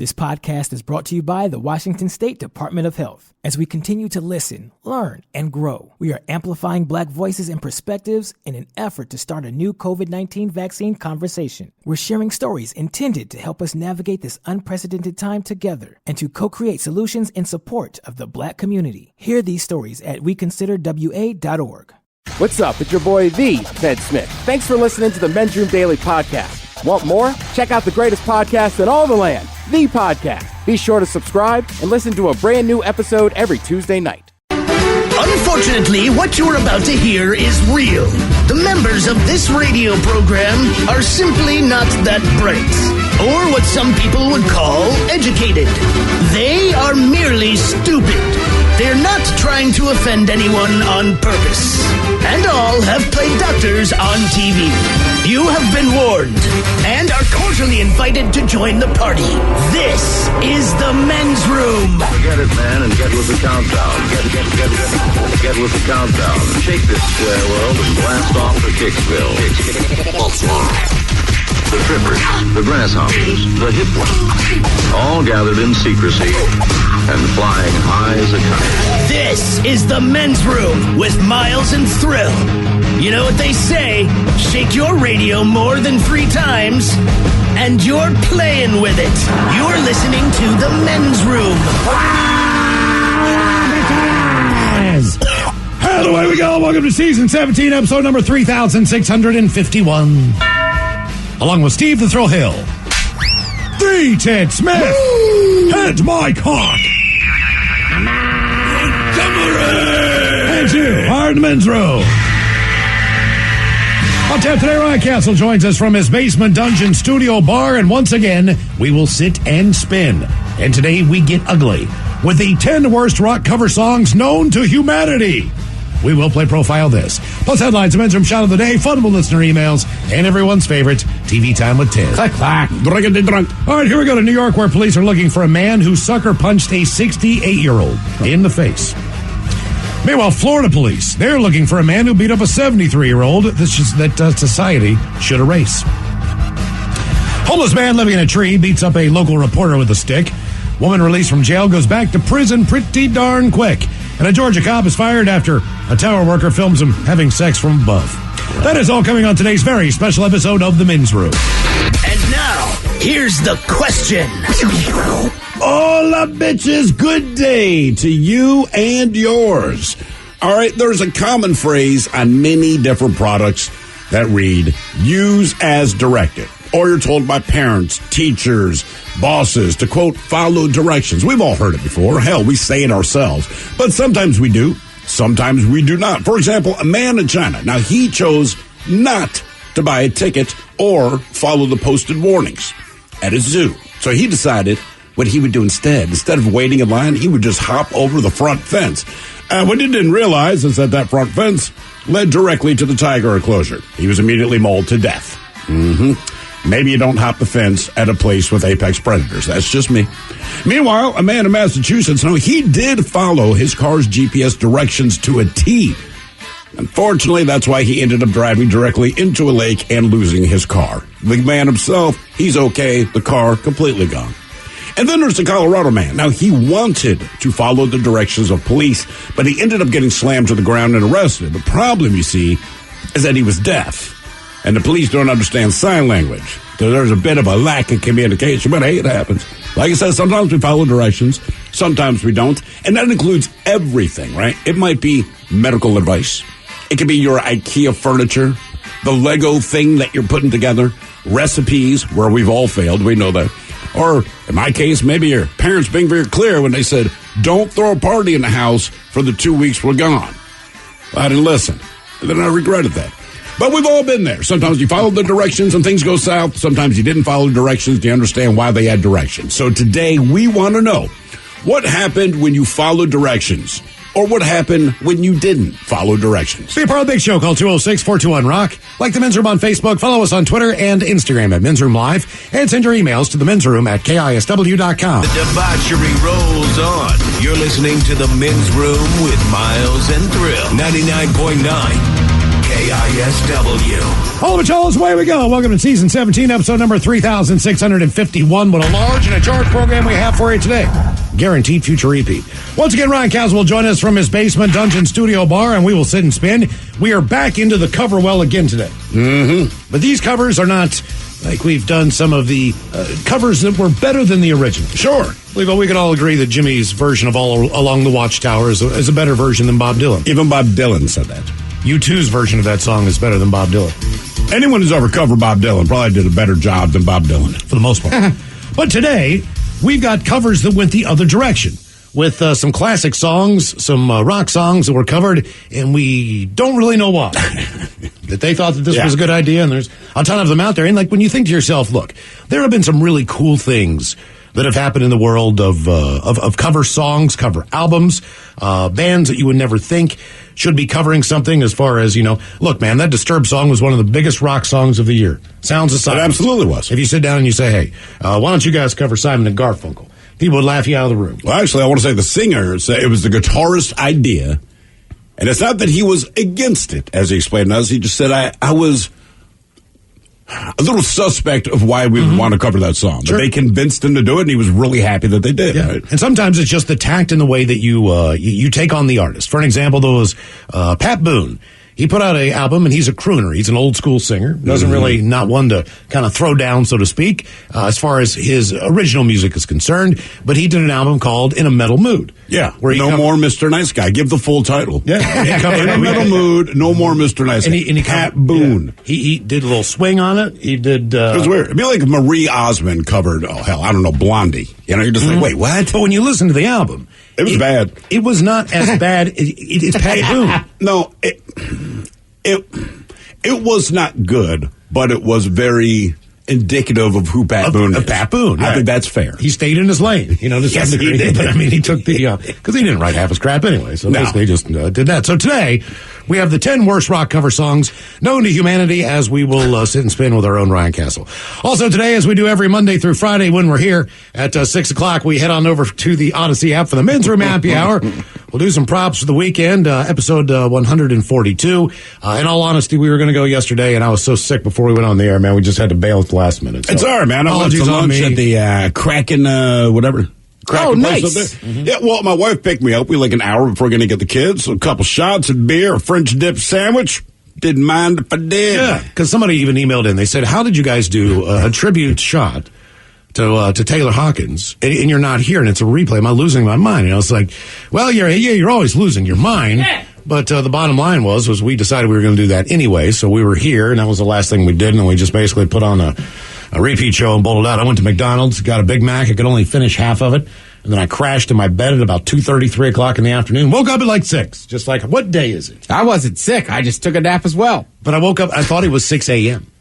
This podcast is brought to you by the Washington State Department of Health. As we continue to listen, learn, and grow, we are amplifying Black voices and perspectives in an effort to start a new COVID-19 vaccine conversation. We're sharing stories intended to help us navigate this unprecedented time together and to co-create solutions in support of the Black community. Hear these stories at weconsiderwa.org. What's up? It's your boy, the Ted Smith. Thanks for listening to the Men's Room Daily Podcast. Want more? Check out the greatest podcast in all the land, The Podcast. Be sure to subscribe and listen to a brand new episode every Tuesday night. Unfortunately, what you're about to hear is real. The members of this radio program are simply not that bright, or what some people would call educated. They are merely stupid. They're not trying to offend anyone on purpose. And all have played doctors on TV. You have been warned and are cordially invited to join the party. This is the Men's Room. Get it, man, and get with the countdown. Get with the countdown. Shake this square world and blast off for Kicksville. The trippers, the grasshoppers, the hip ones, all gathered in secrecy and flying high as a kite. This is the Men's Room with Miles and Thrill. You know what they say, shake your radio more than 3 times, and you're playing with it. You're listening to the Men's Room. And away we go. Welcome to Season 17, Episode number 3651. Along with Steve the Thrill Hill, the Ted Smith, and Mike Hawk. And you are in the Men's Room. On tap today, Ryan Castle joins us from his basement dungeon studio bar, and once again, we will sit and spin. And today we get ugly with the 10 worst rock cover songs known to humanity. We will play Profile This. Plus headlines, a Men's Room shot of the day, funnable listener emails, and everyone's favorite, TV Time with Ted. Clack, clack. Drunk. All right, here we go to New York, where police are looking for a man who sucker punched a 68-year-old in the face. Meanwhile, Florida police, they're looking for a man who beat up a 73-year-old that society should erase. Homeless man living in a tree beats up a local reporter with a stick. Woman released from jail goes back to prison pretty darn quick. And a Georgia cop is fired after a tower worker films him having sex from above. That is all coming on today's very special episode of The Men's Room. And now, here's the question. Hola, bitches. Good day to you and yours. All right, there's a common phrase on many different products that read, use as directed. Or you're told by parents, teachers, bosses to, quote, follow directions. We've all heard it before. Hell, we say it ourselves. But sometimes we do. Sometimes we do not. For example, a man in China. Now, he chose not to buy a ticket or follow the posted warnings at a zoo. So he decided what he would do instead of waiting in line, he would just hop over the front fence. What he didn't realize is that front fence led directly to the tiger enclosure. He was immediately mauled to death. Maybe you don't hop the fence at a place with apex predators. That's just me. Meanwhile, a man in Massachusetts, he did follow his car's GPS directions to a T. Unfortunately, that's why he ended up driving directly into a lake and losing his car. The man himself, he's okay. The car, completely gone. And then there's the Colorado man. Now, he wanted to follow the directions of police, but he ended up getting slammed to the ground and arrested. The problem, you see, is that he was deaf. And the police don't understand sign language. So there's a bit of a lack of communication, but hey, it happens. Like I said, sometimes we follow directions, sometimes we don't. And that includes everything, right? It might be medical advice. It could be your IKEA furniture, the Lego thing that you're putting together, recipes where we've all failed, we know that. Or in my case, maybe your parents being very clear when they said, don't throw a party in the house for the 2 weeks we're gone. I didn't listen. And then I regretted that. But we've all been there. Sometimes you follow the directions and things go south. Sometimes you didn't follow the directions. Do you understand why they had directions? So today we want to know what happened when you followed directions, or what happened when you didn't follow directions. Be a part of the big show. Call 206-421-ROCK. Like the Men's Room on Facebook. Follow us on Twitter and Instagram at Men's Room Live. And send your emails to the Men's Room at KISW.com. The debauchery rolls on. You're listening to the Men's Room with Miles and Thrill. 99.9 KISW. Hello, Macholos, away we go. Welcome to season 17, episode number 3651. What a large and a charged program we have for you today. Guaranteed future repeat. Once again, Ryan Caswell will join us from his basement dungeon studio bar, and we will sit and spin. We are back into the cover well again today. Mm-hmm. But these covers are not like we've done some of the covers that were better than the original. Sure. We can all agree that Jimmy's version of All Along the Watchtower is a better version than Bob Dylan. Even Bob Dylan said that. U2's version of that song is better than Bob Dylan. Anyone who's ever covered Bob Dylan probably did a better job than Bob Dylan. For the most part. But today, we've got covers that went the other direction. With some classic songs, some rock songs that were covered, and we don't really know why. That they thought that this was a good idea, and there's a ton of them out there. And like when you think to yourself, look, there have been some really cool things that have happened in the world of cover songs, cover albums, bands that you would never think should be covering something as far as, look, man, that Disturbed song was one of the biggest rock songs of the year. Sounds aside. It absolutely was. If you sit down and you say, hey, why don't you guys cover Simon and Garfunkel? People would laugh you out of the room. Well, actually, I want to say the singer said it was the guitarist's idea. And it's not that he was against it, as he explained to us. He just said, I was a little suspect of why we would want to cover that song. Sure. But they convinced him to do it, and he was really happy that they did. Yeah. Right? And sometimes it's just the tact in the way that you take on the artist. For an example, there was Pat Boone. He put out an album, and he's a crooner. He's an old school singer. Doesn't really, not one to kind of throw down, so to speak, as far as his original music is concerned. But he did an album called In a Metal Mood. Yeah. Where No More Mr. Nice Guy. Give the full title. Yeah. In a Metal Mood, No More Mr. Nice Guy. And he Pat Boone. Yeah. He did a little swing on it. He did. It was weird. It'd be like Marie Osmond covered, Blondie. You're just like, wait, what? But when you listen to the album, It was bad. It was not as bad. It's Pat Boone. No, it was not good, but it was very indicative of who Pat Boone is. Pat Boone. I think that's fair. He stayed in his lane, to some degree. He did. But, he took the, because he didn't write half his crap anyway. So basically he just did that. So today, we have the 10 worst rock cover songs known to humanity as we will sit and spin with our own Ryan Castle. Also today, as we do every Monday through Friday when we're here at 6 o'clock, we head on over to the Odyssey app for the Men's Room Happy Hour. We'll do some props for the weekend, episode 142. In all honesty, we were going to go yesterday, and I was so sick before we went on the air, man. We just had to bail at the last minute. So. It's all right, man. I went to lunch at the Kraken, whatever. Kraken place nice. up there. Yeah, well, my wife picked me up. We were like an hour before we were going to get the kids. So a couple shots of beer, a French dip sandwich. Didn't mind if I did. Yeah, because somebody even emailed in. They said, how did you guys do a tribute shot to Taylor Hawkins, and you're not here, and it's a replay? Am I losing my mind? And I was like, well, you're always losing your mind. Yeah. But the bottom line was we decided we were going to do that anyway, so we were here, and that was the last thing we did, and we just basically put on a repeat show and bolted out. I went to McDonald's, got a Big Mac. I could only finish half of it, and then I crashed in my bed at about 2:30, 3 o'clock in the afternoon. Woke up at like 6, just like, what day is it? I wasn't sick. I just took a nap as well. But I woke up, I thought it was 6 a.m.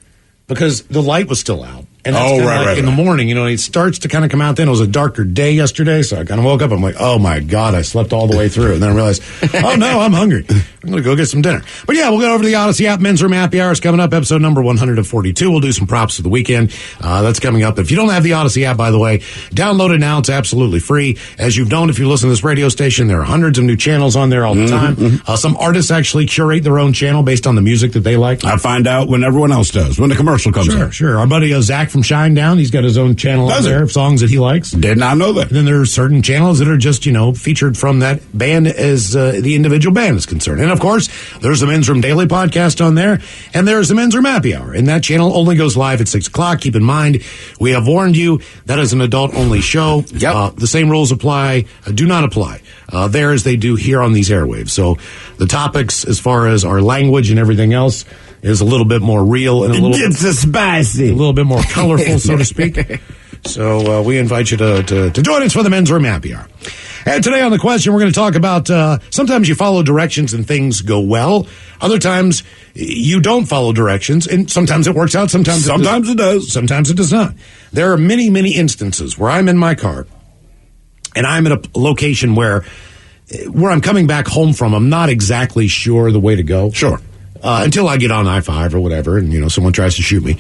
because the light was still out. And that's right. In the morning, it starts to kind of come out then. It was a darker day yesterday, so I kind of woke up. I'm like, oh, my God, I slept all the way through. And then I realized, oh, no, I'm hungry. I'm going to go get some dinner. But, yeah, we'll go over to the Odyssey app. Men's Room Happy Hour is coming up, episode number 142. We'll do some props for the weekend. That's coming up. If you don't have the Odyssey app, by the way, download it now. It's absolutely free. As you've known, if you listen to this radio station, there are hundreds of new channels on there all the time. Some artists actually curate their own channel based on the music that they like. I find out when everyone else does, when the commercial comes in. Sure. Our buddy Zach from Shinedown, he's got his own channel on there of songs that he likes. Did not know that. And then there are certain channels that are just, featured from that band as the individual band is concerned. And, of course, there's the Men's Room Daily podcast on there, and there's the Men's Room Happy Hour. And that channel only goes live at 6 o'clock. Keep in mind, we have warned you, that is an adult-only show. Yep. The same rules apply, do not apply there as they do here on these airwaves. So the topics, as far as our language and everything else, is a little bit more real and a little bit more colorful, so to speak. So we invite you to join us for the Men's Room Happy Hour. And today on the question, we're going to talk about sometimes you follow directions and things go well. Other times you don't follow directions, and sometimes it works out. Sometimes it does. Sometimes it does not. There are many, many instances where I'm in my car and I'm at a location where I'm coming back home from. I'm not exactly sure the way to go. Sure. Until I get on I-5 or whatever, and someone tries to shoot me.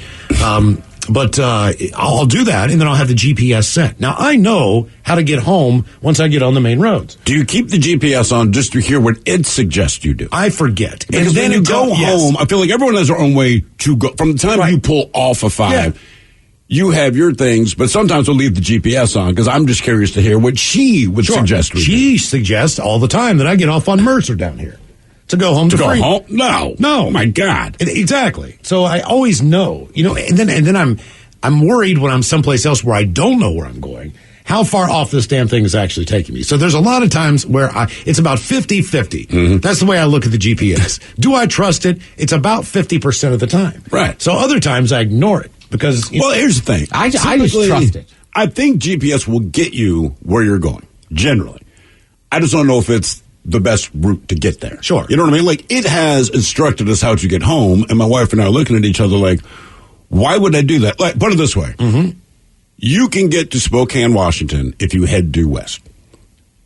But I'll do that, and then I'll have the GPS set. Now, I know how to get home once I get on the main roads. Do you keep the GPS on just to hear what it suggests you do? I forget. Because and then when you go home, I feel like everyone has their own way to go. From the time you pull off of 5, you have your things, but sometimes we'll leave the GPS on because I'm just curious to hear what she would suggest we do. She suggests all the time that I get off on Mercer down here. To go home to go free. home? No. Oh my God. Exactly. So I always know, and then I'm worried when I'm someplace else where I don't know where I'm going, how far off this damn thing is actually taking me. So there's a lot of times where it's about 50-50. Mm-hmm. That's the way I look at the GPS. Do I trust it? It's about 50% of the time. Right. So other times I ignore it because. Here's the thing. I just trust it. I think GPS will get you where you're going, generally. I just don't know if it's the best route to get there. Sure. You know what I mean? Like, it has instructed us how to get home, and my wife and I are looking at each other like, why would I do that? Like, put it this way. Mm-hmm. You can get to Spokane, Washington if you head due west.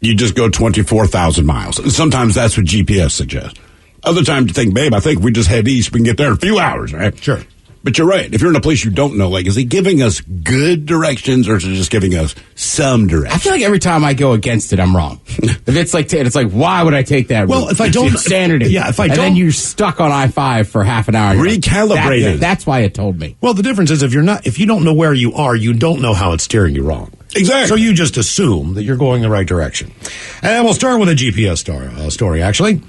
You just go 24,000 miles. And sometimes that's what GPS suggests. Other times you think, babe, I think if we just head east, we can get there in a few hours, right? Sure. But you're right. If you're in a place you don't know, like, is he giving us good directions or is he just giving us some directions? I feel like every time I go against it, I'm wrong. If it's like, why would I take that route? Well, if I don't, it's standard. Yeah, if I don't, and then you're stuck on I-5 for half an hour. Recalibrating. That's why it told me. Well, the difference is if you don't know where you are, you don't know how it's steering you wrong. Exactly. So you just assume that you're going the right direction. And we'll start with a GPS story, actually.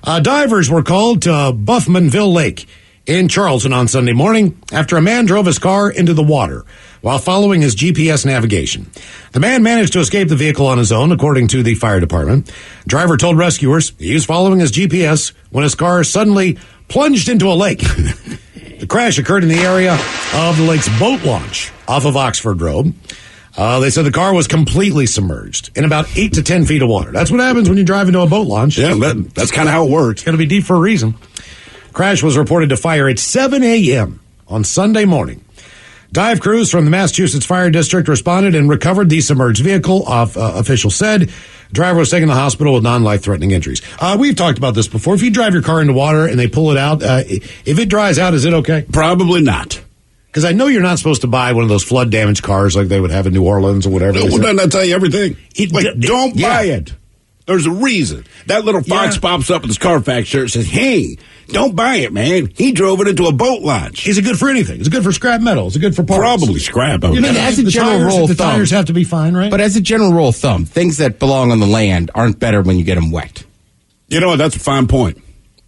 Divers were called to Buffmanville Lake in Charleston on Sunday morning after a man drove his car into the water while following his GPS navigation. The man managed to escape the vehicle on his own, according to the fire department. Driver told rescuers he was following his GPS when his car suddenly plunged into a lake. The crash occurred in the area of the lake's boat launch off of Oxford Road. They said the car was completely submerged in about 8 to 10 feet of water. That's what happens when you drive into a boat launch. Yeah, that's kind of how it works. It's going to be deep for a reason. Crash was reported to fire at 7 a.m. on Sunday morning. Dive crews from the Massachusetts Fire District responded and recovered the submerged vehicle, officials said. Driver was taken to the hospital with non-life-threatening injuries. We've talked about this before. If you drive your car into water and they pull it out, if it dries out, is it okay? Probably not. Because I know you're not supposed to buy one of those flood-damaged cars like they would have in New Orleans or whatever. Well, doesn't that tell you everything? Don't buy it. There's a reason. That little fox pops up with his Carfax shirt and says, hey, don't buy it, man. He drove it into a boat launch. Is it good for anything? Is it good for scrap metal? Is it good for parts? Probably scrap. I mean, as a general rule of the thumb, tires have to be fine, right? But as a general rule of thumb, things that belong on the land aren't better when you get them wet. You know what? That's a fine point.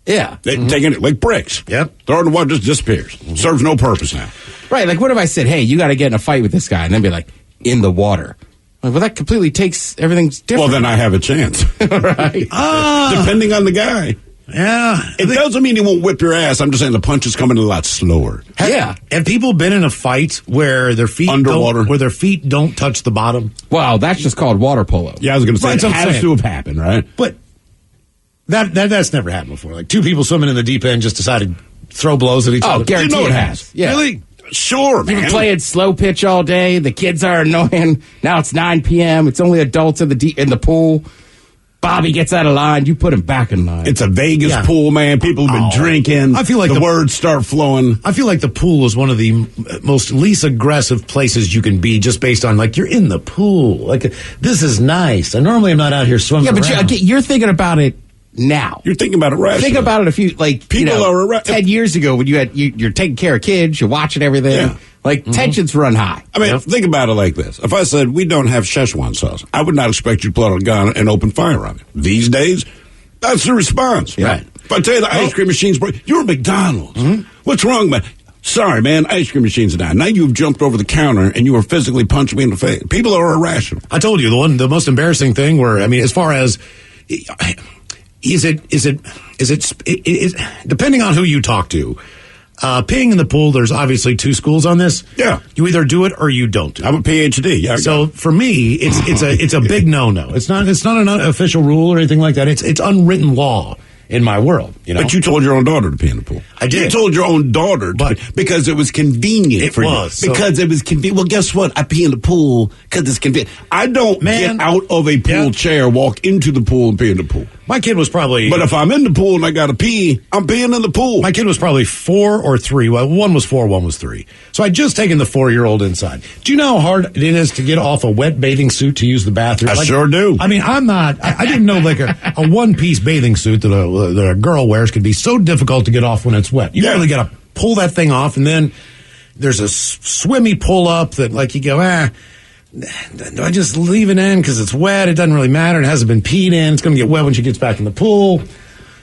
Yeah. They taking it like bricks. Yep. Throw it in the water, just disappears. Serves no purpose now. Right. Like, what if I said, hey, you got to get in a fight with this guy? And then be like, in the water. Like, well, that completely takes everything's different. Well, then I have a chance. Right. Depending on the guy. Yeah. It doesn't mean he won't whip your ass. I'm just saying the punch is coming a lot slower. Have people been in a fight where their feet underwater, where their feet don't touch the bottom? Well, that's just called water polo. Yeah, I was going to say it has to have happened, right? But that's never happened before. Like two people swimming in the deep end just decided to throw blows at each other. Oh, guarantee it has. Yeah. Really? Sure, man. You've been playing slow pitch all day. The kids are annoying. Now it's 9 p.m. It's only adults in the pool. Bobby gets out of line. You put him back in line. It's a Vegas pool, man. People have been drinking. I feel like the words start flowing. I feel like the pool is one of the most least aggressive places you can be, just based on like you're in the pool. Like, this is nice. I normally am not out here swimming. Yeah, but around. you're thinking about it now. You're thinking about it right. Think about it a few, people are 10 years ago when you're taking care of kids, you're watching everything. Yeah. Tensions run high. I mean, think about it like this. If I said, we don't have Szechuan sauce, I would not expect you to pull out a gun and open fire on it. These days, that's the response. Yeah. Right. If I tell you the ice cream machine's broken, you're McDonald's. Mm-hmm. What's wrong, man? Sorry, man, ice cream machine's down. Now you've jumped over the counter and you are physically punching me in the face. People are irrational. I told you, the most embarrassing thing as far as... Is it depending on who you talk to, peeing in the pool, there's obviously two schools on this. Yeah. You either do it or you don't. I'm a PhD. Yeah. So for me, it's a big no. It's not an official rule or anything like that. It's unwritten law in my world. You know? But you told your own daughter to pee in the pool. I did. You told your own daughter because it was convenient for you. Because it was convenient. Well, guess what? I pee in the pool because it's convenient. I don't get out of a pool chair, walk into the pool, and pee in the pool. My kid was probably... But if I'm in the pool and I got to pee, I'm peeing in the pool. My kid was probably 4 or 3. Well, one was 4, one was 3. So I'd just taken the 4-year-old inside. Do you know how hard it is to get off a wet bathing suit to use the bathroom? I sure do. I mean, I'm not... I didn't know like a one-piece bathing suit that a girl wears could be so difficult to get off when it's wet. You really got to pull that thing off, and then there's a swimmy pull-up that like you go, do I just leave it in because it's wet? It doesn't really matter. It hasn't been peed in. It's going to get wet when she gets back in the pool.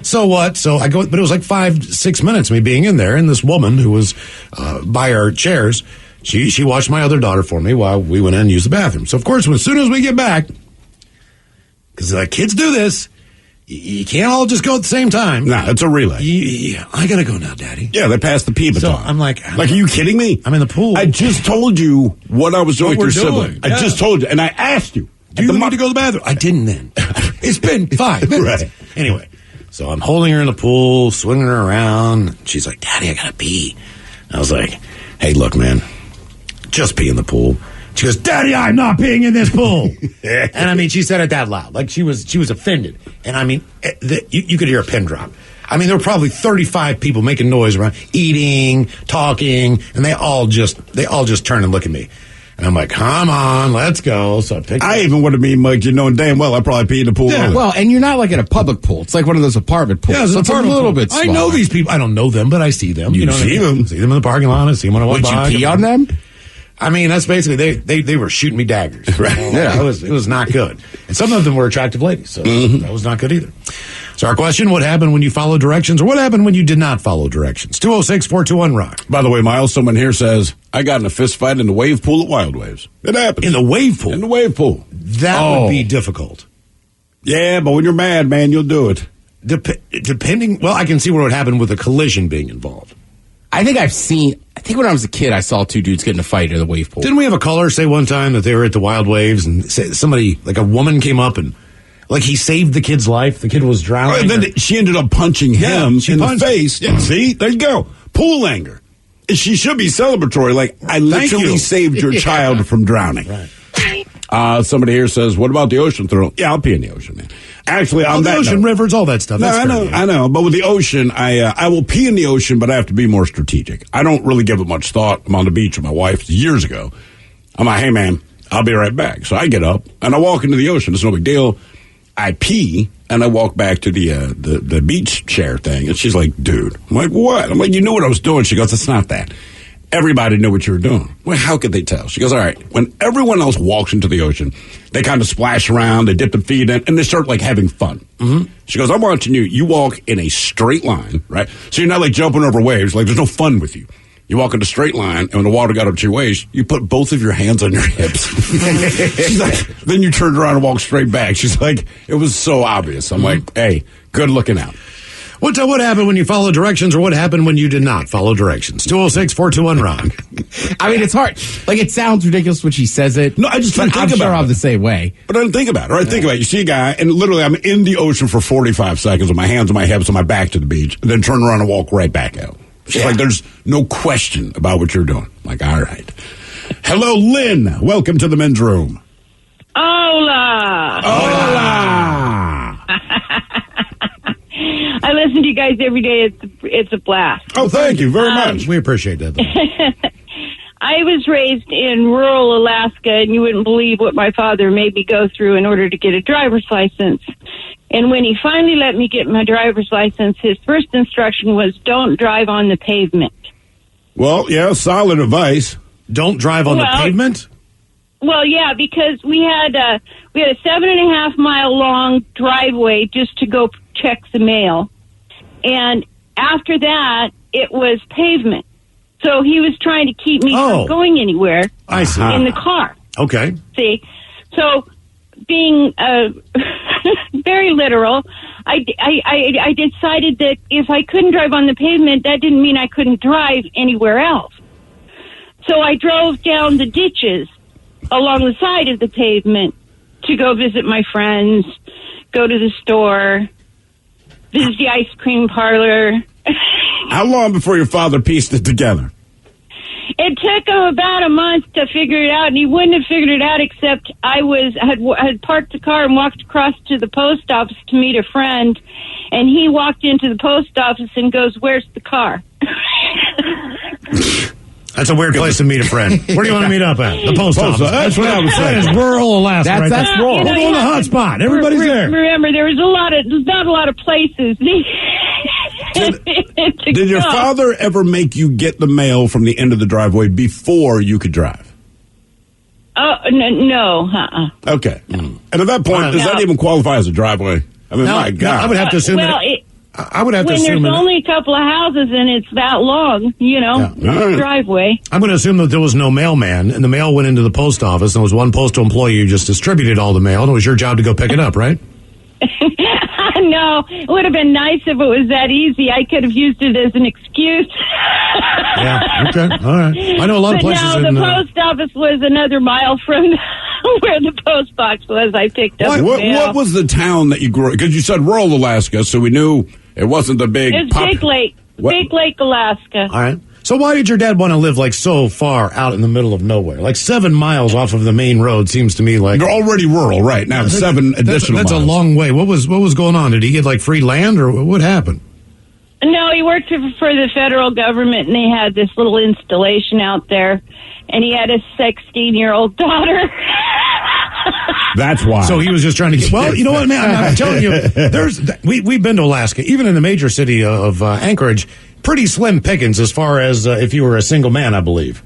So what? So I go, but it was like 5-6 minutes of me being in there, and this woman who was by our chairs, she watched my other daughter for me while we went in and used the bathroom. So of course, as soon as we get back, because kids do this, you can't all just go at the same time. Nah, it's a relay. I got to go now, Daddy. Yeah, they passed the pee baton. So I'm like, are you kidding me? I'm in the pool. I just told you what I was doing with your sibling. I just told you, and I asked you. Do you need to go to the bathroom? I didn't then. It's been 5 minutes. Right. Anyway, so I'm holding her in the pool, swinging her around. She's like, Daddy, I got to pee. I was like, hey, look, man, just pee in the pool. She goes, Daddy, I'm not peeing in this pool. And I mean, she said it that loud. Like she was offended. And I mean, you could hear a pin drop. I mean, there were probably 35 people making noise around, eating, talking, and they all just turn and look at me. And I'm like, come on, let's go. So I even would have been mugged, you knowing damn well I probably peed in the pool. Yeah, well, and you're not like at a public pool. It's like one of those apartment pools. Yeah, so it's a little bit smaller. I know these people. I don't know them, but I see them. You see them. I see them in the parking lot. I see them when I walk by. Would you pee on them? I mean, that's basically, they were shooting me daggers. Right. Yeah. It was not good. And some of them were attractive ladies, so that was not good either. So our question, what happened when you followed directions, or what happened when you did not follow directions? 206-421-ROCK. By the way, Miles, someone here says, I got in a fist fight in the wave pool at Wild Waves. It happened. In the wave pool? In the wave pool. That would be difficult. Yeah, but when you're mad, man, you'll do it. Depending, well, I can see what would happen with a collision being involved. I think when I was a kid, I saw 2 dudes get in a fight in the wave pool. Didn't we have a caller say one time that they were at the Wild Waves and somebody, like a woman came up and, like, he saved the kid's life? The kid was drowning. And then she ended up punching him in the face. Yeah, see? There you go. Pool anger. She should be celebratory. Like, I literally saved your child from drowning. Right. Somebody here says, what about the ocean thrill? Yeah, I'll pee in the ocean, man. Actually, on the ocean, rivers, all that stuff. No, I know. But with the ocean, I will pee in the ocean, but I have to be more strategic. I don't really give it much thought. I'm on the beach with my wife years ago. I'm like, hey, man, I'll be right back. So I get up, and I walk into the ocean. It's no big deal. I pee, and I walk back to the beach chair thing. And she's like, dude. I'm like, what? I'm like, you knew what I was doing. She goes, it's not that. Everybody knew what you were doing. Well, how could they tell? She goes, all right, when everyone else walks into the ocean, they kind of splash around, they dip their feet in, and they start, like, having fun. Mm-hmm. She goes, I'm watching you. You walk in a straight line, right? So you're not, like, jumping over waves. Like, there's no fun with you. You walk in a straight line, and when the water got up to your waist, you put both of your hands on your hips. She's like, then you turned around and walked straight back. She's like, it was so obvious. I'm like, hey, good looking out. What happened when you followed directions, or what happened when you did not follow directions? 206-421-ROCK. I mean, it's hard. Like, it sounds ridiculous when she says it. No, I just didn't think I'm about sure it. I'm the same way. But I didn't think about it. Right? Think about it. You see a guy, and literally I'm in the ocean for 45 seconds with my hands on my hips and my back to the beach, and then turn around and walk right back out. She's like, there's no question about what you're doing. I'm like, all right. Hello, Lynn. Welcome to the men's room. Hola. Hola. I listen to you guys every day. It's a blast. Oh, thank you very much. We appreciate that. I was raised in rural Alaska, and you wouldn't believe what my father made me go through in order to get a driver's license. And when he finally let me get my driver's license, his first instruction was, don't drive on the pavement. Well, yeah, solid advice. Don't drive on the pavement? Well, yeah, because we had a 7.5 mile long driveway just to go check the mail. And after that, it was pavement. So he was trying to keep me from going anywhere in the car. Okay. See? So being very literal, I decided that if I couldn't drive on the pavement, that didn't mean I couldn't drive anywhere else. So I drove down the ditches along the side of the pavement to go visit my friends, go to the store, visit the ice cream parlor. How long before your father pieced it together? It took him about a month to figure it out, and he wouldn't have figured it out except I had parked the car and walked across to the post office to meet a friend, and he walked into the post office and goes, "Where's the car?" That's a weird place to meet a friend. Where do you want to meet up at? The post office. That's what I was saying. That is rural Alaska. That's rural. We're on the hot spot. Everybody's there. Remember, there's not a lot of places. Did your father ever make you get the mail from the end of the driveway before you could drive? Oh, no. Okay. And at that point, does that even qualify as a driveway? I mean, my God. I would have to assume I would have to assume when there's only a couple of houses and it's that long, driveway. I'm going to assume that there was no mailman, and the mail went into the post office, and there was one postal employee who just distributed all the mail, and it was your job to go pick it up, right? No, it would have been nice if it was that easy. I could have used it as an excuse. Yeah, okay, all right. I know a lot of places. Now, the post office was another mile from where the post box was. I picked up what was the town that you grew up? Because you said rural Alaska, so we knew it wasn't the big... It's Big Lake. Big Lake, Alaska. All right. So why did your dad want to live so far out in the middle of nowhere? 7 miles off of the main road seems to me like... They're already rural, right? Now 7 additional That's miles. a long way. What was going on? Did he get free land, or what happened? No, he worked for the federal government, and they had this little installation out there, and he had a 16-year-old daughter. That's why. So he was just trying to... Well, you know what, man? I'm telling you, we've been to Alaska, even in the major city of Anchorage, pretty slim pickings as far as if you were a single man, I believe.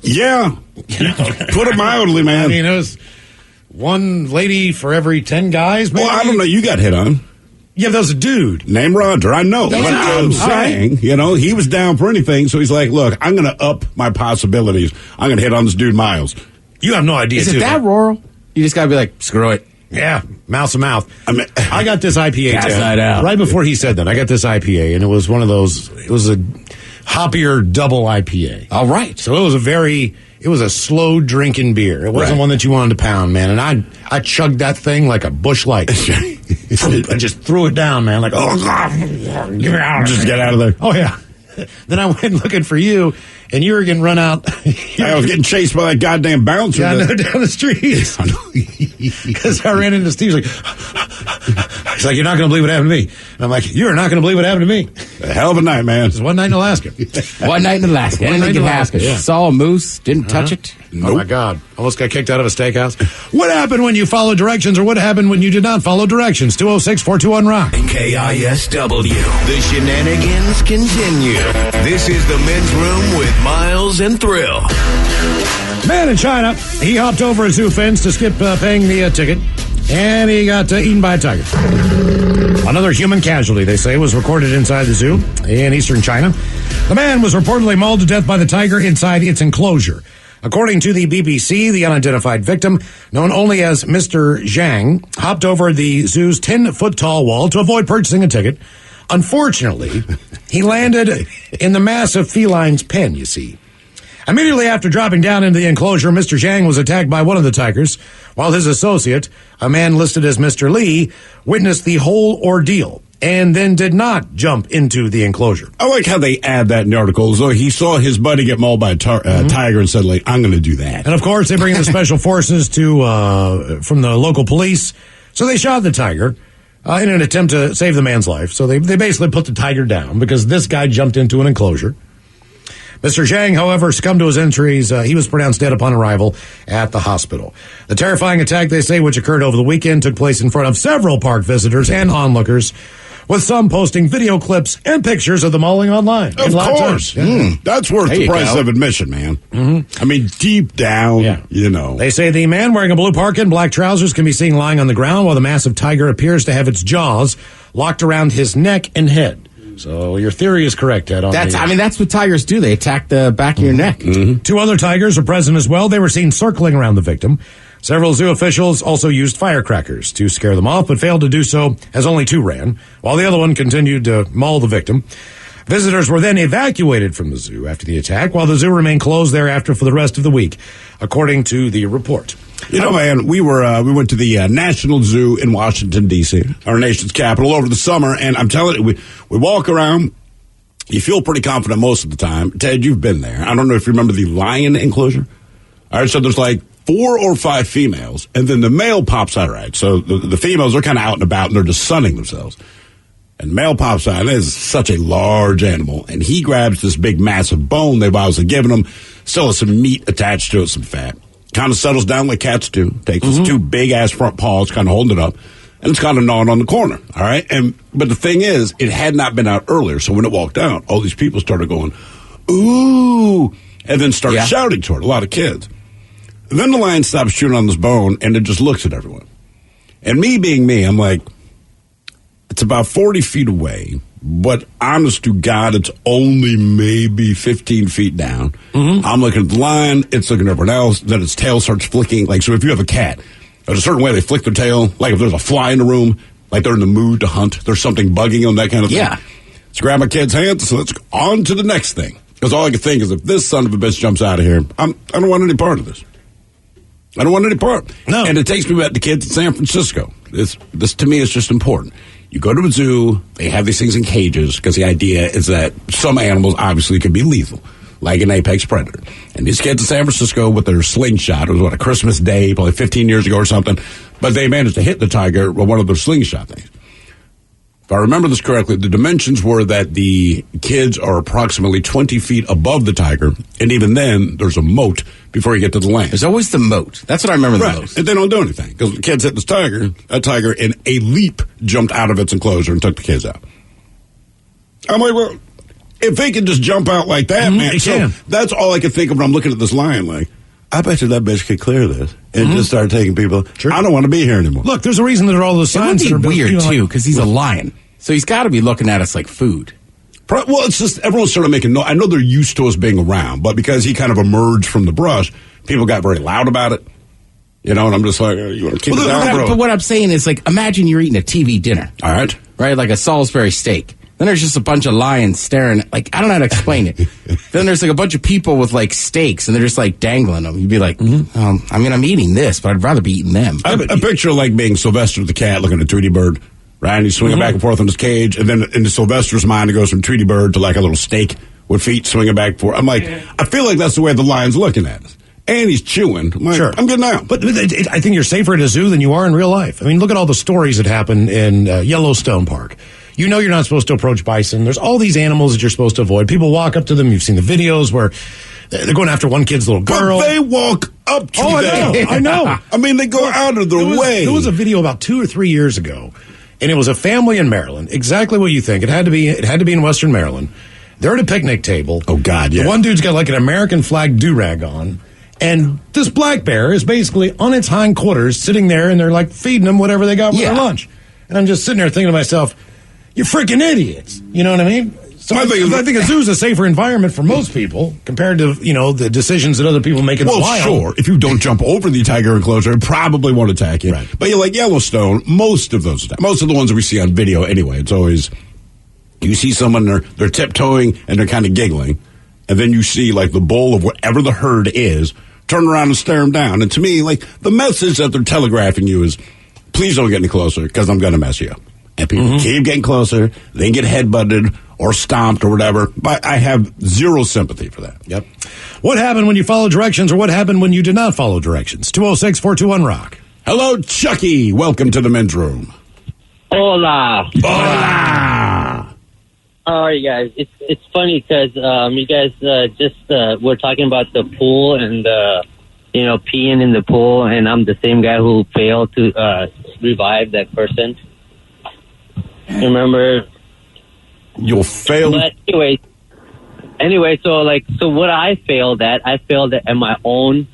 Yeah. Put it mildly, man. I mean, it was one lady for every 10 guys, maybe? Well, I don't know. You got hit on. Yeah, that was a dude. Named Roger. I know. But I'm saying, he was down for anything, so he's like, look, I'm going to up my possibilities. I'm going to hit on this dude Miles. You have no idea, Is it that rural? You just got to be like, screw it. Yeah, mouth to mouth. I got this IPA out. Right before he said that. I got this IPA, and it was one of those. It was a hoppier double IPA. All right. So it was a slow drinking beer. It wasn't one that you wanted to pound, man. And I chugged that thing like a Busch Light. I just threw it down, man. Like, oh God, get me out! Just get out of there. Oh yeah. Then I went looking for you, and you were getting run out. I was getting chased by that goddamn bouncer. Yeah, down the street. Because I ran into Steve. He's like, you're not going to believe what happened to me. And I'm like, you're not going to believe what happened to me. A hell of a night, man. It was one night in Alaska. One night in Alaska. Anything can happen. Yeah. Saw a moose, didn't touch it. Nope. Oh, my God. Almost got kicked out of a steakhouse. What happened when you followed directions, or what happened when you did not follow directions? 206-421-ROCK. KISW. The shenanigans continue. This is the men's room with Miles and Thrill. Man in China, he hopped over a zoo fence to skip paying the ticket, and he got eaten by a tiger. Another human casualty, they say, was recorded inside the zoo in eastern China. The man was reportedly mauled to death by the tiger inside its enclosure. According to the BBC, the unidentified victim, known only as Mr. Zhang, hopped over the zoo's 10-foot-tall wall to avoid purchasing a ticket. Unfortunately, he landed in the massive feline's pen, you see. Immediately after dropping down into the enclosure, Mr. Zhang was attacked by one of the tigers, while his associate, a man listed as Mr. Li, witnessed the whole ordeal and then did not jump into the enclosure. I like how they add that in the article, as though he saw his buddy get mauled by a tiger and said, like, I'm going to do that. And, of course, they bring in the special forces from the local police. So they shot the tiger in an attempt to save the man's life. So they basically put the tiger down because this guy jumped into an enclosure. Mr. Zhang, however, succumbed to his injuries. He was pronounced dead upon arrival at the hospital. The terrifying attack, they say, which occurred over the weekend, took place in front of several park visitors and onlookers, with some posting video clips and pictures of the mauling online. Of course. That's worth the price of admission, man. I mean, deep down, you know. They say the man wearing a blue parka and black trousers can be seen lying on the ground while the massive tiger appears to have its jaws locked around his neck and head. So your theory is correct, Ted. That's what tigers do. They attack the back of your neck. Two other tigers are present as well. They were seen circling around the victim. Several zoo officials also used firecrackers to scare them off, but failed to do so as only two ran, while the other one continued to maul the victim. Visitors were then evacuated from the zoo after the attack, while the zoo remained closed thereafter for the rest of the week, according to the report. You know, man, we went to the National Zoo in Washington, D.C., our nation's capital, over the summer, and I'm telling you, we walk around, You feel pretty confident most of the time. Ted, you've been there. I don't know if you remember the lion enclosure. All right, so there's like 4 or 5 females, and then the male pops out, right? So the females are kind of out and about, and they're just sunning themselves. And the male pops out, and it is such a large animal, and he grabs this big, massive bone they've obviously given him, still has some meat attached to it, some fat. Kind of settles down like cats do, takes his 2 big-ass front paws, kind of holding it up, and it's kind of gnawing on the corner, all right? But the thing is, it had not been out earlier, so when it walked out, all these people started going, ooh, and then started shouting to it, a lot of kids. And then the lion stops chewing on this bone, and it just looks at everyone. And me being me, I'm like, it's about 40 feet away, but honest to God, it's only maybe 15 feet down. I'm looking at the lion, it's looking at everyone else, then its tail starts flicking. Like, so if you have a cat, there's a certain way they flick their tail, like if there's a fly in the room, like they're in the mood to hunt, there's something bugging them, that kind of thing. Yeah. Let's grab my kid's hand, so let's go on to the next thing. Because all I can think is if this son of a bitch jumps out of here, I don't want any part of this. I don't want any part. No. And it takes me back to the kids in San Francisco. This to me is just important. You go to a zoo, they have these things in cages, because the idea is that some animals obviously could be lethal, like an apex predator. And these kids in San Francisco with their slingshot, it was a Christmas Day, probably 15 years ago or something, but they managed to hit the tiger with one of their slingshot things. If I remember this correctly, the dimensions were that the kids are approximately 20 feet above the tiger, and even then, there's a moat before you get to the land. There's always the moat. That's what I remember the most. And they don't do anything, because the kids hit this tiger, that tiger in a leap jumped out of its enclosure and took the kids out. I'm like, well, if they could just jump out like that, man. So that's all I could think of when I'm looking at this lion, like, I bet you that bitch could clear this and just start taking people. Sure. I don't want to be here anymore. Look, there's a reason that there are all those signs. It would be weird, too, because he's a lion. So he's got to be looking at us like food. Well, it's just everyone's sort of making I know they're used to us being around, but because he kind of emerged from the brush, people got very loud about it. You know, and I'm just like, you want to keep it down, bro? But what I'm saying is, like, imagine you're eating a TV dinner. All right. Right? Like a Salisbury steak. Then there's just a bunch of lions staring. Like, I don't know how to explain it. Then there's like a bunch of people with like steaks, and they're just like dangling them. You'd be like, I mean, I'm eating this, but I'd rather be eating them. I picture like being Sylvester the cat looking at Tweety Bird, right? And he's swinging back and forth on his cage, and then into Sylvester's mind, it goes from Tweety Bird to like a little steak with feet swinging back and forth. I'm like, I feel like that's the way the lion's looking at us. And he's chewing. I'm like, sure. I'm getting out. But I think you're safer at a zoo than you are in real life. I mean, look at all the stories that happen in Yellowstone Park. You know you're not supposed to approach bison. There's all these animals that you're supposed to avoid. People walk up to them. You've seen the videos where they're going after one kid's little girl. But they walk up to them. I know. I mean, they go out of their way. There was a video about 2 or 3 years ago, and it was a family in Maryland. Exactly what you think. It had to be in Western Maryland. They're at a picnic table. Oh, God, yeah. The one dude's got like an American flag do-rag on. And this black bear is basically on its hindquarters sitting there, and they're like feeding them whatever they got for their lunch. And I'm just sitting there thinking to myself, you freaking idiots. You know what I mean? So I think a zoo's a safer environment for most people compared to, the decisions that other people make in the wild. Well, sure. If you don't jump over the tiger enclosure, it probably won't attack you. Right. But you're like Yellowstone, most of the ones that we see on video anyway, it's always, you see someone, they're tiptoeing and they're kind of giggling. And then you see like the bull of whatever the herd is, turn around and stare them down. And to me, like, the message that they're telegraphing you is, please don't get any closer because I'm going to mess you up. And people keep getting closer, they get headbutted or stomped or whatever. But I have zero sympathy for that. Yep. What happened when you followed directions, or what happened when you did not follow directions? 206-421-ROCK. Hello, Chucky. Welcome to the men's room. Hola. Hola. How are you guys? It's funny because you guys we're talking about the pool and peeing in the pool, and I'm the same guy who failed to revive that person. Remember? You'll fail. But anyway, so what I failed at my own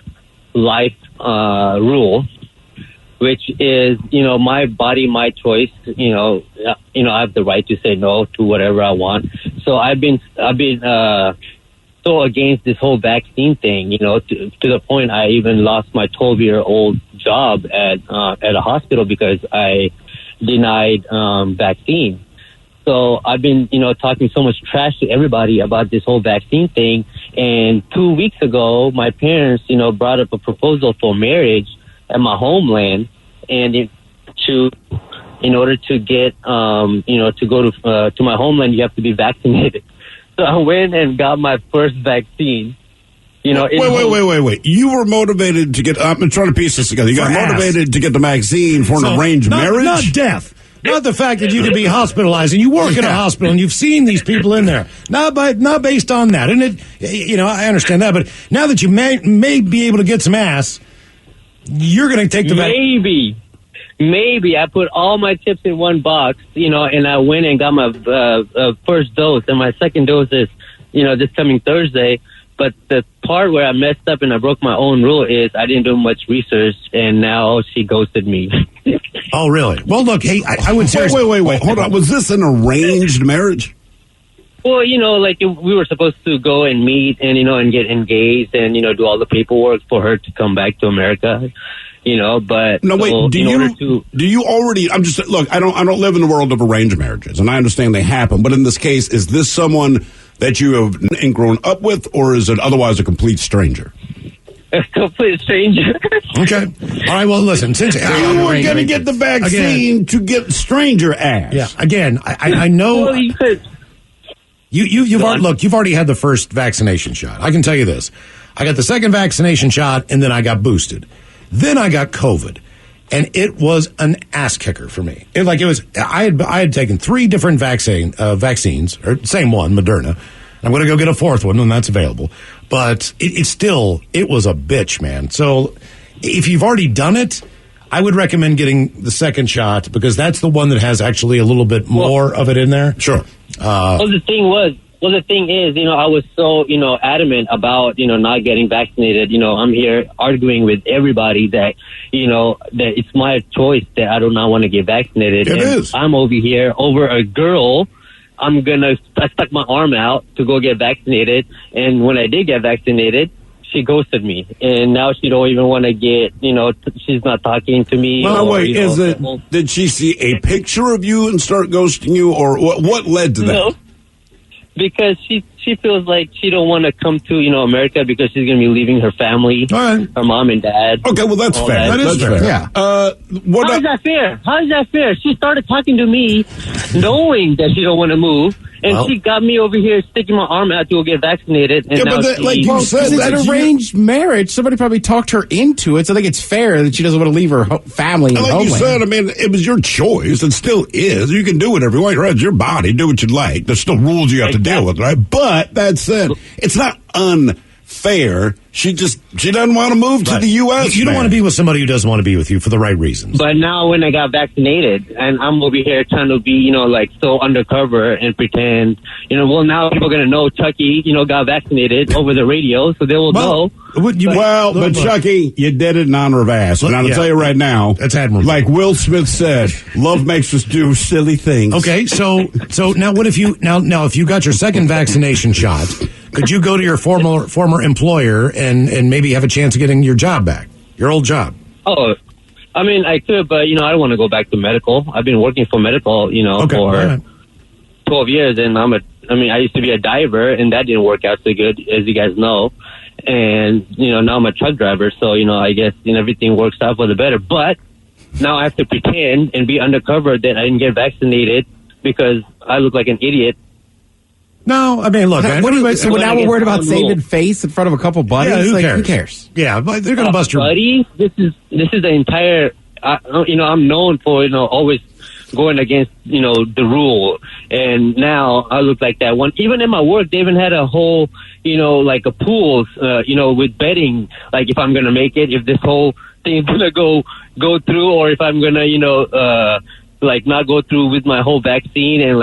life rule, which is, my body, my choice. I have the right to say no to whatever I want. So I've been so against this whole vaccine thing, to the point I even lost my 12-year-old job at a hospital because I denied vaccine. So I've been, talking so much trash to everybody about this whole vaccine thing. And 2 weeks ago, my parents, brought up a proposal for marriage at my homeland, and in order to get, to go to my homeland, you have to be vaccinated. So I went and got my first vaccine. You know, wait. You were motivated to get, I'm trying to piece this together. You got motivated to get the vaccine for an arranged marriage? Not death. Not the fact that you could be hospitalized and you work in a hospital and you've seen these people in there. Not based on that. And I understand that. But now that you may be able to get some ass, you're going to take the vaccine. Maybe I put all my chips in one box, and I went and got my first dose, and my second dose is, this coming Thursday. But the part where I messed up and I broke my own rule is I didn't do much research, and now she ghosted me. Oh, really? Well, look, hey, I would say... Wait. Hold on. Was this an arranged marriage? Well, we were supposed to go and meet and, and get engaged and, do all the paperwork for her to come back to America. But no, wait. Do you already? I'm just look. I don't live in the world of arranged marriages, and I understand they happen. But in this case, is this someone that you have grown up with, or is it otherwise a complete stranger? A complete stranger. Okay. All right. Well, listen. Since you were going to get the vaccine to get stranger ass. Yeah. Again, I know. Well, you could. You've already had the first vaccination shot. I can tell you this. I got the second vaccination shot, and then I got boosted. Then I got COVID, and it was an ass kicker for me. I had taken 3 different vaccines, or same one, Moderna. I'm going to go get a 4th one when that's available. But it was a bitch, man. So if you've already done it, I would recommend getting the second shot because that's the one that has actually a little bit more of it in there. Sure. The thing is, I was so, adamant about, not getting vaccinated. I'm here arguing with everybody that, that it's my choice that I do not want to get vaccinated. It is. I'm over here over a girl. I stuck my arm out to go get vaccinated. And when I did get vaccinated, she ghosted me. And now she don't even want to get, she's not talking to me. Well, wait, did she see a picture of you and start ghosting you? Or what led to that? No. Because she feels like she don't want to come to, America because she's going to be leaving her family, her mom and dad. Okay, well, that's fair. That is fair. Yeah. How is that fair? How is that fair? She started talking to me knowing that she don't want to move. And she got me over here sticking my arm out to go get vaccinated. And now like you said, it's an arranged marriage. Somebody probably talked her into it, so I think it's fair that she doesn't want to leave her family and like homeland. You said, it was your choice. It still is. You can do whatever you want. It's your body. Do what you like. There's still rules you have to deal with, right? But that said, it's not unfair. She doesn't want to move to the U.S. You don't want to be with somebody who doesn't want to be with you for the right reasons. But now when I got vaccinated, and I'm over here trying to be, so undercover and pretend, now people are going to know Chucky, got vaccinated over the radio, so they will know. But Chucky, you did it in honor of ass. And I'll tell you right now, that's admirable. Like Will Smith said, love makes us do silly things. Okay, so now what if you if you got your second vaccination shot, could you go to your former employer and maybe have a chance of getting your job back, your old job? Oh, I could, but I don't want to go back to medical. I've been working for medical, for 12 years, and I used to be a diver, and that didn't work out so good, as you guys know. And now I'm a truck driver, so I guess everything works out for the better. But now I have to pretend and be undercover that I didn't get vaccinated because I look like an idiot. No, look. So now we're worried about saving face in front of a couple buddies. Yeah, who cares? Yeah, but they're going to bust your buddies. This is the entire. I'm known for always going against the rule, and now I look like that one. Even in my work, they even had a whole like a pool, with betting, like if I'm going to make it, if this whole thing is going to go through, or if I'm going to like not go through with my whole vaccine and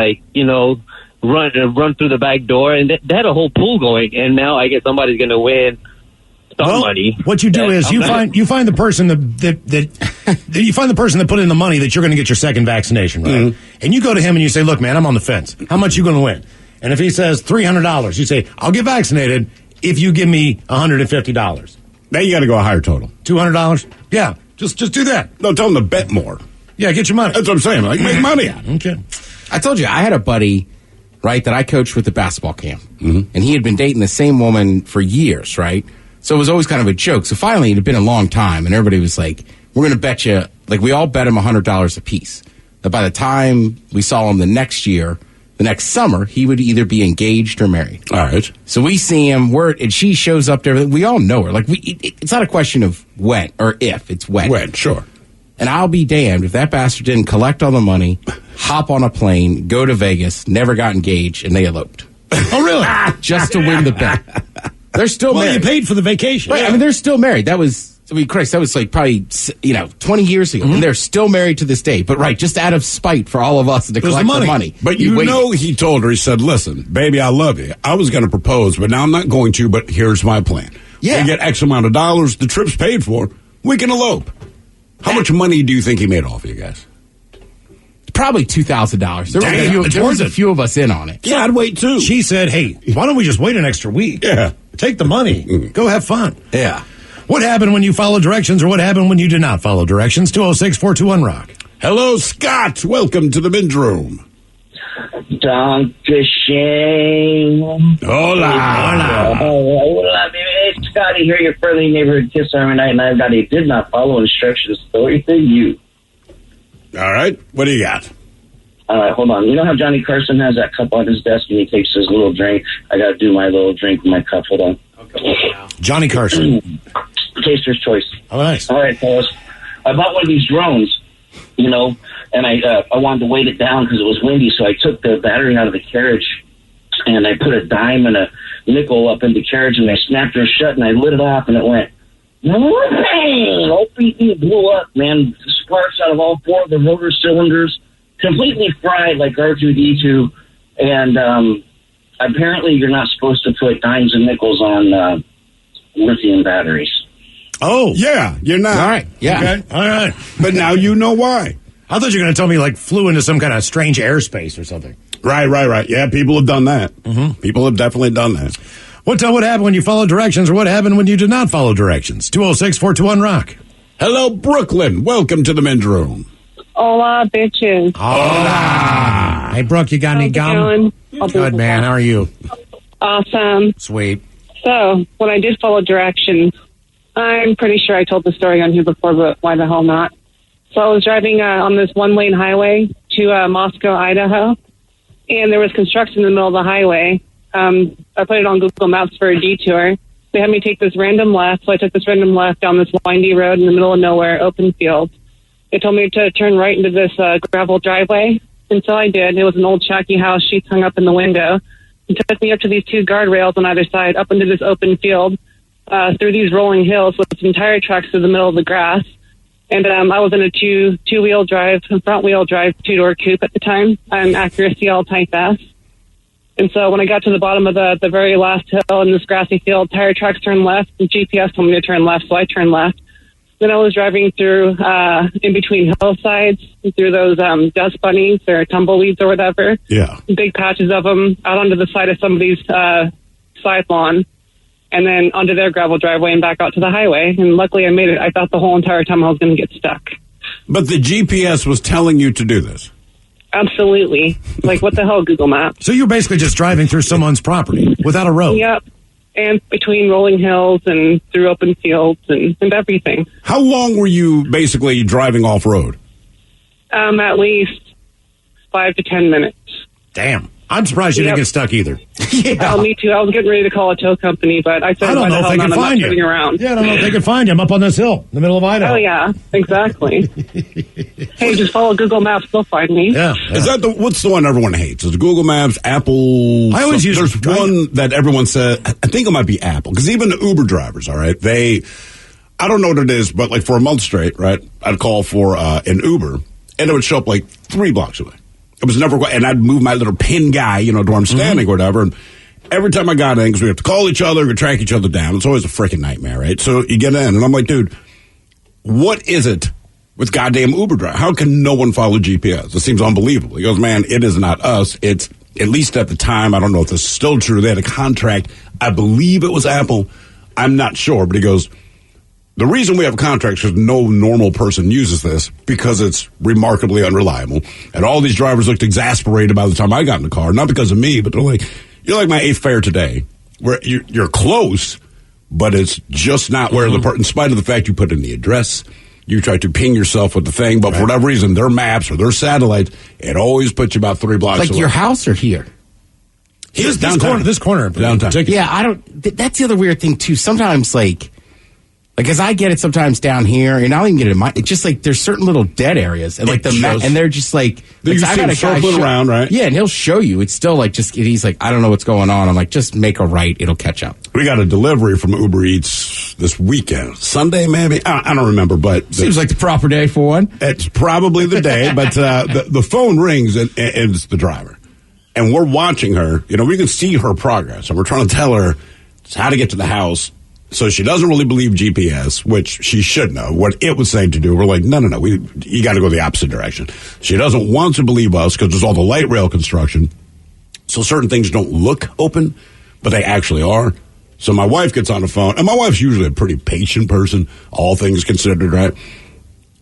run through the back door, and they had a whole pool going, and now I guess somebody's going to win some money. What you do is you find the person you find the person that put in the money that you're going to get your second vaccination, right? Mm-hmm. And you go to him and you say, "Look, man, I'm on the fence. How much you going to win?" And if he says $300, you say, "I'll get vaccinated if you give me $150." Now you got to go a higher total. $200? Yeah, just do that. No, tell him to bet more. Yeah, get your money. That's what I'm saying. Like make money out. Okay. I told you I had a buddy, right, that I coached with the basketball camp. Mm-hmm. And he had been dating the same woman for years, right? So it was always kind of a joke. So finally, it had been a long time, and everybody was like, we're going to bet you, like we all bet him $100 a piece. That by the time we saw him the next year, the next summer, he would either be engaged or married. All right. So we see him, and she shows up there. We all know her. Like, it's not a question of when or if, it's when. When, sure. And I'll be damned if that bastard didn't collect all the money, hop on a plane, go to Vegas, never got engaged, and they eloped. Oh, really? Just to win the bet. They're still married. Well, you paid for the vacation. Right, I mean, they're still married. That was, Christ, that was like probably, 20 years ago. And they're still married to this day. But right, just out of spite for all of us to collect the money. But he told her, he said, listen, baby, I love you. I was going to propose, but now I'm not going to, but here's my plan. Yeah. We get X amount of dollars, the trip's paid for, we can elope. How much money do you think he made off of you guys? Probably $2,000. There was a few of us in on it. Yeah, I'd wait too. She said, hey, why don't we just wait an extra week? Yeah. Take the money. Go have fun. Yeah. What happened when you followed directions, or what happened when you did not follow directions? 206-421-ROCK. Hello, Scott. Welcome to the men's room. Dr. Shane. Hola. Hola, baby. It's Scotty here, your friendly neighborhood kiss every night, and I've got a did not follow instructions story for you. All right. What do you got? All right, hold on. You know how Johnny Carson has that cup on his desk and he takes his little drink? I got to do my little drink with my cup. Hold on. Johnny Carson. Taster's choice. Oh, nice. All right, fellas. I bought one of these drones, and I wanted to weight it down because it was windy, so I took the battery out of the carriage and I put a dime and a nickel up in the carriage and I snapped her shut and I lit it off and it went, it blew up, man. Sparks out of all four of the rotor cylinders, completely fried like R2-D2, and apparently you're not supposed to put dimes and nickels on lithium batteries. Oh. Yeah, you're not. All right, yeah. Okay. All right. But now you know why. I thought you were going to tell me, like, flew into some kind of strange airspace or something. Right. Yeah, people have done that. Mm-hmm. People have definitely done that. What happened when you followed directions, or what happened when you did not follow directions? 206-421-ROCK. Hello, Brooklyn. Welcome to the men's room. Hola, bitches. Hola. Hey, Brooke, you got any gum? Good, man. How are you? Awesome. Sweet. So, when I did follow directions, I'm pretty sure I told the story on here before, but why the hell not? So I was driving on this one-lane highway to Moscow, Idaho, and there was construction in the middle of the highway. I put it on Google Maps for a detour. They had me take this random left, so I took this random left down this windy road in the middle of nowhere, open field. They told me to turn right into this gravel driveway, and so I did. It was an old shacky house, sheets hung up in the window. It took me up to these two guardrails on either side, up into this open field, through these rolling hills with some tire tracks through the middle of the grass. And I was in a two-wheel drive, front-wheel drive, two-door coupe at the time. I'm accuracy all type S. And so when I got to the bottom of the very last hill in this grassy field, tire tracks turned left, and GPS told me to turn left, so I turned left. Then I was driving through in between hillsides, through those dust bunnies or tumbleweeds or whatever. Yeah. Big patches of them out onto the side of somebody's side lawn, and then onto their gravel driveway and back out to the highway. And luckily I made it. I thought the whole entire time I was going to get stuck. But the GPS was telling you to do this. Absolutely. Like, what the hell, Google Maps? So you're basically just driving through someone's property without a road. Yep. And between rolling hills and through open fields and everything. How long were you basically driving off-road? At least 5 to 10 minutes. Damn. I'm surprised you didn't get stuck either. Yeah. Me too. I was getting ready to call a tow company, but I said, I don't know if they can find you. Around. Yeah, I don't know if they can find you. I'm up on this hill in the middle of Idaho. Oh, yeah. Exactly. Hey, just follow Google Maps. They'll find me. Yeah. Is that what's the one everyone hates? Is it Google Maps, Apple? I always use There's one that everyone said, I think it might be Apple, because even the Uber drivers, all right, I don't know what it is, but like for a month straight, right, I'd call for an Uber, and it would show up like 3 blocks away. It was never, and I'd move my little pin guy, to where I'm standing or whatever. And every time I got in, because we have to call each other, we track each other down. It's always a freaking nightmare, right? So you get in, and I'm like, dude, what is it with goddamn Uber drive? How can no one follow GPS? It seems unbelievable. He goes, man, it is not us. It's, at least at the time, I don't know if this is still true, they had a contract. I believe it was Apple. I'm not sure, but he goes, the reason we have contracts is no normal person uses this because it's remarkably unreliable. And all these drivers looked exasperated by the time I got in the car. Not because of me, but they're like, you're like my 8th fare today, where you're close, but it's just not where in spite of the fact you put in the address, you try to ping yourself with the thing, but for whatever reason, their maps or their satellites, it always puts you about 3 blocks Like away. your house or here? Here's this corner in downtown. particular. Yeah, I don't. That's the other weird thing too. Sometimes, like as I get it sometimes down here, and I don't even get it in my. It's just like there's certain little dead areas, and like and they're just like. You see them circling around, right? Yeah, and he'll show you. It's still like he's like, I don't know what's going on. I'm like, just make a right, it'll catch up. We got a delivery from Uber Eats this weekend, Sunday maybe. I don't remember, but seems like the proper day for one. It's probably the day, but the phone rings and it's the driver. And we're watching her. You know, we can see her progress. And we're trying to tell her how to get to the house. So she doesn't really believe GPS, which she should know what it was saying to do. We're like, no. You got to go the opposite direction. She doesn't want to believe us because there's all the light rail construction. So certain things don't look open, but they actually are. So my wife gets on the phone. And my wife's usually a pretty patient person, all things considered, right?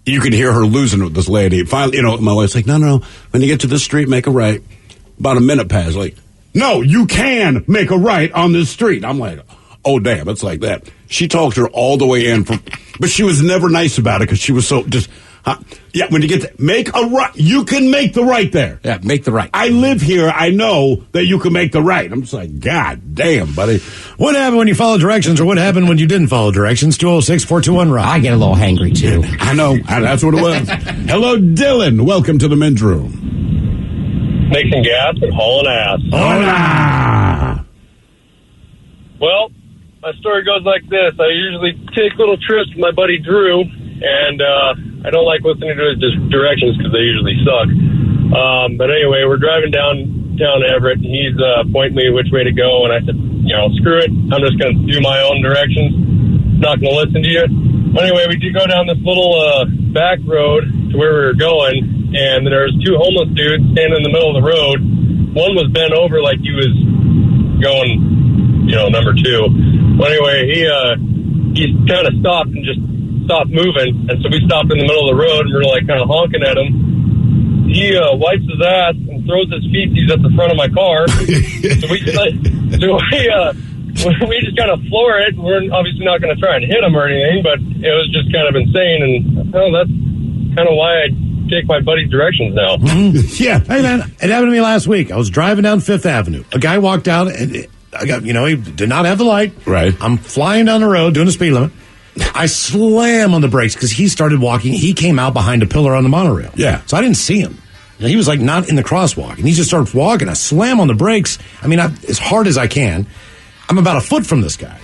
You could hear her losing with this lady. Finally, my wife's like, no. When you get to this street, make a right. About a minute passed, like, no, you can make a right on this street. I'm like, oh, damn, it's like that. She talked her all the way in, but she was never nice about it because she was so just, yeah, when you get to make a right, you can make the right there. Yeah, make the right. I live here. I know that you can make the right. I'm just like, God damn, buddy. What happened when you followed directions, or what happened when you didn't follow directions? 206-421-ROCK. I get a little hangry, too. I know. That's what it was. Hello, Dylan. Welcome to the men's room. Mixing gas and hauling ass. Hola! Well, my story goes like this. I usually take little trips with my buddy Drew, and I don't like listening to his directions because they usually suck. But anyway, we're driving down Everett, and he's pointing me which way to go, and I said, screw it. I'm just going to do my own directions. Not going to listen to you. Anyway, we do go down this little back road to where we were going, and there's 2 homeless dudes standing in the middle of the road. One was bent over like he was going, number 2. Well, anyway, he kind of stopped and just stopped moving, and so we stopped in the middle of the road, and we're like kind of honking at him. He wipes his ass and throws his feces at the front of my car. We just kind of floor it. We're obviously not going to try and hit him or anything, but it was just kind of insane, and that's kind of why I take my buddy's directions now. Yeah. Hey, man, it happened to me last week. I was driving down 5th Avenue. A guy walked out, and he did not have the light. Right. I'm flying down the road, doing the speed limit. I slam on the brakes because he started walking. He came out behind a pillar on the monorail. Yeah. So I didn't see him. He was like not in the crosswalk, and he just started walking. I slam on the brakes. As hard as I can. I'm about a foot from this guy.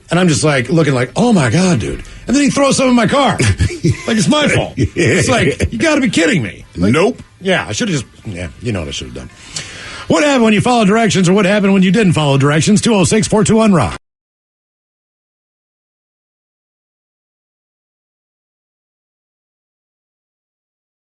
And I'm just like looking like, oh my God, dude. And then he throws some in my car. Like it's my fault. It's like, you got to be kidding me. Like, nope. Yeah, I should have you know what I should have done. What happened when you followed directions, or what happened when you didn't follow directions? 206-421-ROCK.